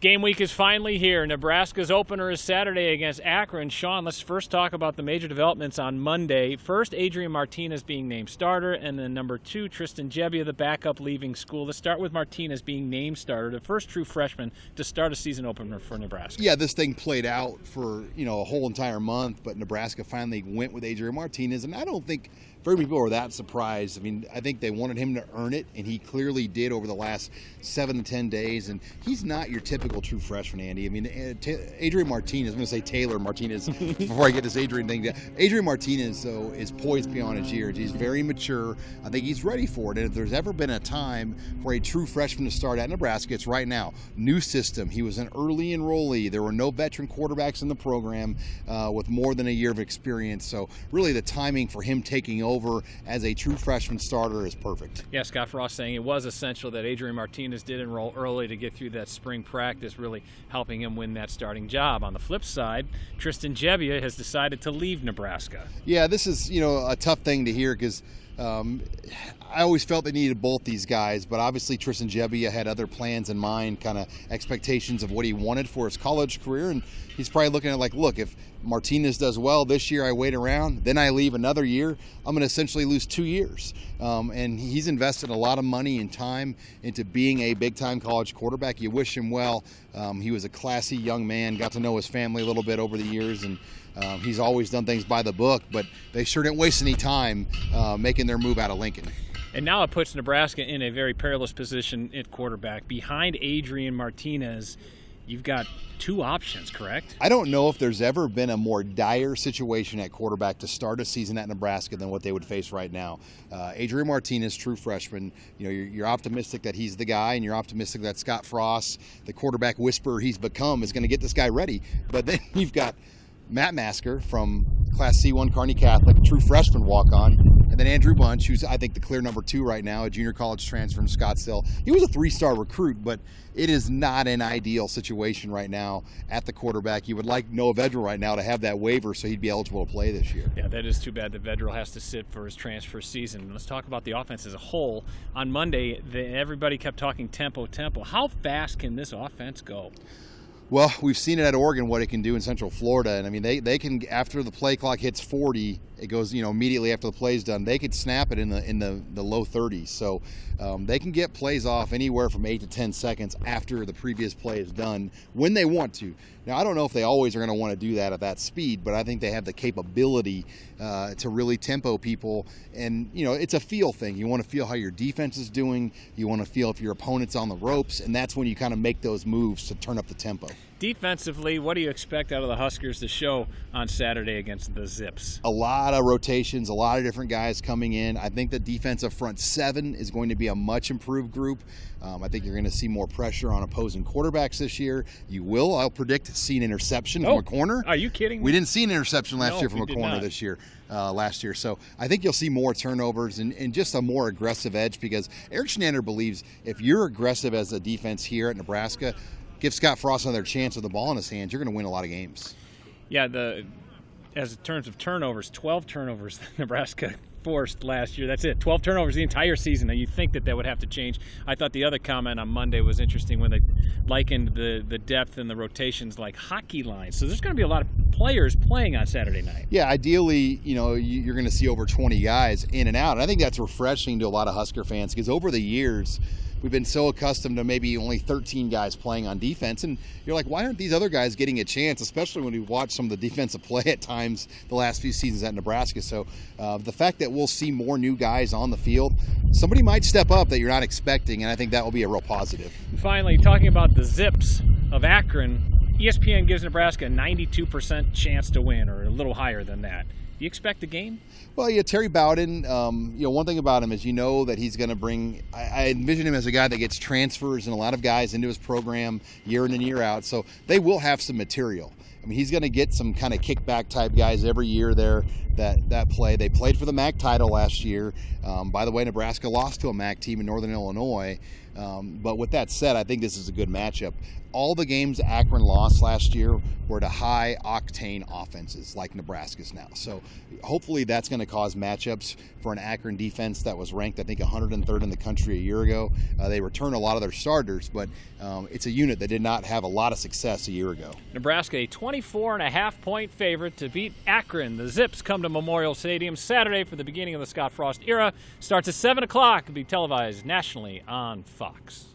Game week is finally here. Nebraska's opener is Saturday against Akron. Sean, let's first talk about the major developments on Monday. First, Adrian Martinez being named starter, and then number 2, Tristan Gebbia, the backup, leaving school. Let's start with Martinez being named starter, the first true freshman to start a season opener for Nebraska. Yeah, this thing played out for a whole entire month, but Nebraska finally went with Adrian Martinez, and I don't think very many people were that surprised. I mean, I think they wanted him to earn it, and he clearly did over the last 7 to 10 days, and he's not your typical true freshman, Andy. I mean, Adrian Martinez, I'm going to say Taylor Martinez before I get this Adrian thing. Adrian Martinez, though, is poised beyond his years. He's very mature. I think he's ready for it, and if there's ever been a time for a true freshman to start at Nebraska, it's right now. New system. He was an early enrollee. There were no veteran quarterbacks in the program with more than a year of experience, so really the timing for him taking over as a true freshman starter is perfect. Yeah, Scott Frost saying it was essential that Adrian Martinez did enroll early to get through that spring practice, really helping him win that starting job. On the flip side, Tristan Gebbia has decided to leave Nebraska. Yeah, this is a tough thing to hear because I always felt they needed both these guys, but obviously Tristan Gebbia had other plans in mind, kind of expectations of what he wanted for his college career, and he's probably looking at look, if Martinez does well this year, I wait around, then I leave another year, I'm going to essentially lose 2 years. And he's invested a lot of money and time into being a big-time college quarterback. You wish him well. He was a classy young man, got to know his family a little bit over the years, and he's always done things by the book, but they sure didn't waste any time making their move out of Lincoln. And now it puts Nebraska in a very perilous position at quarterback. Behind Adrian Martinez, you've got 2 options, correct? I don't know if there's ever been a more dire situation at quarterback to start a season at Nebraska than what they would face right now. Adrian Martinez, true freshman, you're optimistic that he's the guy, and you're optimistic that Scott Frost, the quarterback whisperer he's become, is going to get this guy ready. But then you've got Matt Masker from Class C1 Kearney Catholic, true freshman walk-on, and then Andrew Bunch, who's I think the clear number 2 right now, a junior college transfer from Scottsdale. He was a 3-star recruit, but it is not an ideal situation right now at the quarterback. You would like Noah Vedral right now to have that waiver so he'd be eligible to play this year. Yeah, that is too bad that Vedral has to sit for his transfer season. Let's talk about the offense as a whole. On Monday, everybody kept talking tempo. How fast can this offense go? Well, we've seen it at Oregon, what it can do in Central Florida. And I mean, they can, after the play clock hits 40, it goes, immediately after the play's done, they could snap it in the low 30s. So they can get plays off anywhere from 8 to 10 seconds after the previous play is done when they want to. Now, I don't know if they always are going to want to do that at that speed, but I think they have the capability to really tempo people. And, it's a feel thing. You want to feel how your defense is doing. You want to feel if your opponent's on the ropes, and that's when you kind of make those moves to turn up the tempo. Defensively, what do you expect out of the Huskers to show on Saturday against the Zips? A lot of rotations, a lot of different guys coming in. I think the defensive front 7 is going to be a much improved group. I think you're going to see more pressure on opposing quarterbacks this year. You will, I'll predict, see an interception from a corner. Are you kidding me? We didn't see an interception last year from a corner this year. Last year. So I think you'll see more turnovers and just a more aggressive edge, because Eric Schnander believes if you're aggressive as a defense here at Nebraska, give Scott Frost another chance with the ball in his hands, you're going to win a lot of games. Yeah, as in terms of turnovers, 12 turnovers Nebraska forced last year. That's it, 12 turnovers the entire season. Now, you'd think that would have to change. I thought the other comment on Monday was interesting when they likened the depth and the rotations like hockey lines. So there's going to be a lot of players playing on Saturday night. Yeah, ideally, you're going to see over 20 guys in and out. And I think that's refreshing to a lot of Husker fans, because over the years, we've been so accustomed to maybe only 13 guys playing on defense, and you're like, why aren't these other guys getting a chance, especially when we watch some of the defensive play at times the last few seasons at Nebraska. So the fact that we'll see more new guys on the field, somebody might step up that you're not expecting, and I think that will be a real positive. And finally, talking about the Zips of Akron, ESPN gives Nebraska a 92% chance to win, or a little higher than that. Do you expect the game? Well, yeah, Terry Bowden, one thing about him is that he's going to bring – I envision him as a guy that gets transfers and a lot of guys into his program year in and year out. So they will have some material. I mean, he's going to get some kind of kickback type guys every year there that play. They played for the MAC title last year. By the way, Nebraska lost to a MAC team in Northern Illinois. But with that said, I think this is a good matchup. All the games Akron lost last year were to high-octane offenses like Nebraska's now. So hopefully that's going to cause matchups for an Akron defense that was ranked, I think, 103rd in the country a year ago. They returned a lot of their starters, but it's a unit that did not have a lot of success a year ago. Nebraska, a 24.5-point favorite to beat Akron. The Zips come to Memorial Stadium Saturday for the beginning of the Scott Frost era. Starts at 7 o'clock and be televised nationally on Fox.